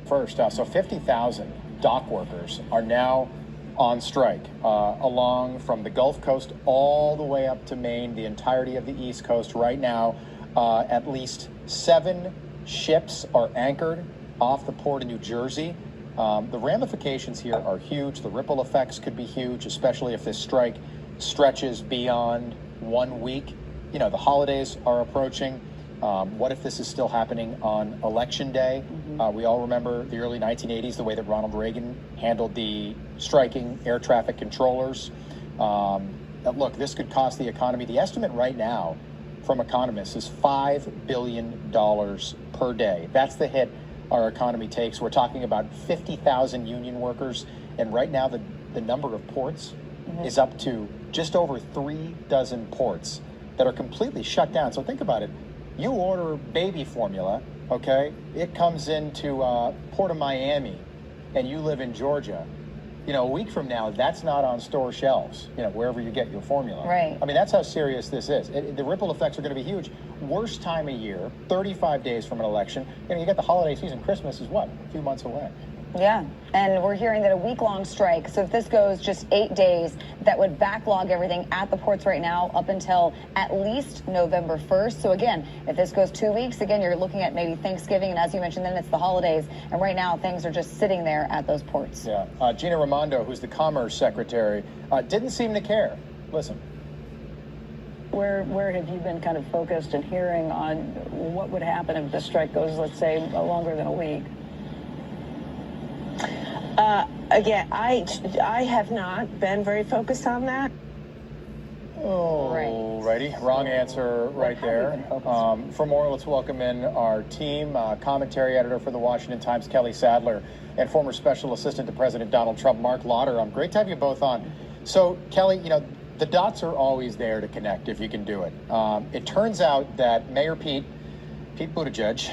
first. So 50,000 dock workers are now on strike along from the Gulf Coast all the way up to Maine, the entirety of the East Coast. Right now, at least 7 ships are anchored off the port of New Jersey. The ramifications here are huge. The ripple effects could be huge, especially if this strike stretches beyond 1 week. You know, the holidays are approaching. What if this is still happening on Election Day? We all remember the early 1980s, the way that Ronald Reagan handled the striking air traffic controllers. Look, this could cost the economy. The estimate right now from economists is $5 billion per day. That's the hit our economy takes. We're talking about 50,000 union workers. And right now, the number of ports is up to just over 3 dozen ports that are completely shut down. So think about it. You order baby formula, okay? It comes into Port of Miami, and you live in Georgia. You know, a week from now, that's not on store shelves, you know, wherever you get your formula. Right. I mean, that's how serious this is. The ripple effects are going to be huge. Worst time of year, 35 days from an election. You know, you got the holiday season. Christmas is what? A few months away. Yeah, and we're hearing that a week-long strike, so if this goes just 8 days, that would backlog everything at the ports right now up until at least November 1st. So again, if this goes 2 weeks, again, you're looking at maybe Thanksgiving, and as you mentioned, then it's the holidays, and right now things are just sitting there at those ports. Yeah, Gina Raimondo, who's the Commerce Secretary, didn't seem to care. Listen. Where have you been kind of focused and hearing on what would happen if the strike goes, let's say, longer than a week? Again, I have not been very focused on that. Oh, righty. Wrong answer right there. For more, let's welcome in our team, commentary editor for the Washington Times, Kelly Sadler, and former special assistant to President Donald Trump, Mark Lauder. Great to have you both on. So, Kelly, you know, the dots are always there to connect if you can do it. It turns out that Mayor Pete Buttigieg,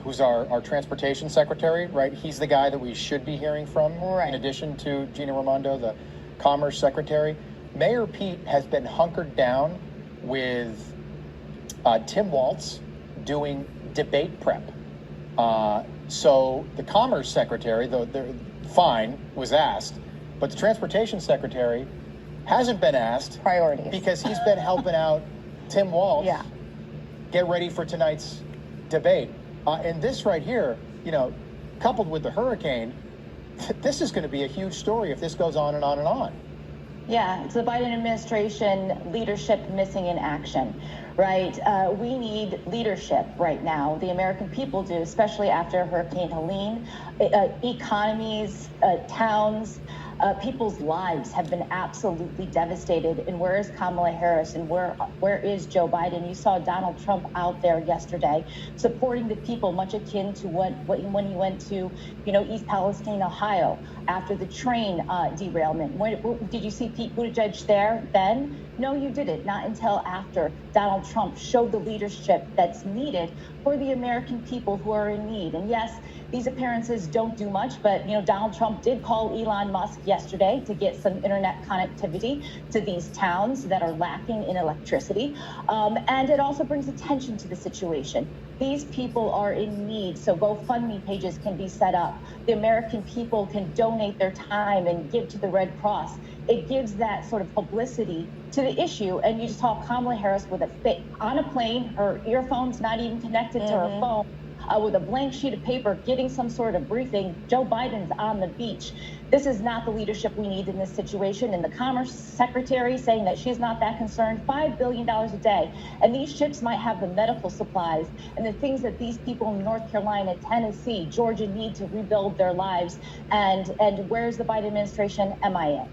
who's our transportation secretary, right? He's the guy that we should be hearing from, in addition to Gina Raimondo, the commerce secretary. Mayor Pete has been hunkered down with Tim Walz doing debate prep. So the commerce secretary, though fine, was asked, but the transportation secretary hasn't been asked. Priorities. Because he's been helping out Tim Walz. Yeah. Get ready for tonight's debate. And this right here, you know, coupled with the hurricane, this is going to be a huge story if this goes on and on and on. Yeah, it's the Biden administration leadership missing in action, right? We need leadership right now. The American people do, especially after Hurricane Helene. Economies, towns, people's lives have been absolutely devastated. And where is Kamala Harris and where is Joe Biden? You saw Donald Trump out there yesterday supporting the people, much akin to when he went to, you know, East Palestine, Ohio, after the train derailment. Did you see Pete Buttigieg there then? No, you didn't. Not until after Donald Trump showed the leadership that's needed for the American people who are in need. And yes, these appearances don't do much, but, you know, Donald Trump did call Elon Musk yesterday to get some internet connectivity to these towns that are lacking in electricity. And it also brings attention to the situation. These people are in need, so GoFundMe pages can be set up. The American people can donate their time and give to the Red Cross. It gives that sort of publicity to the issue, and you just saw Kamala Harris with on a plane, her earphones not even connected to her phone, with a blank sheet of paper, getting some sort of briefing. Joe Biden's on the beach. This is not the leadership we need in this situation. And the Commerce Secretary saying that she's not that concerned, $5 billion a day. And these ships might have the medical supplies and the things that these people in North Carolina, Tennessee, Georgia need to rebuild their lives. And where's the Biden administration? MIA.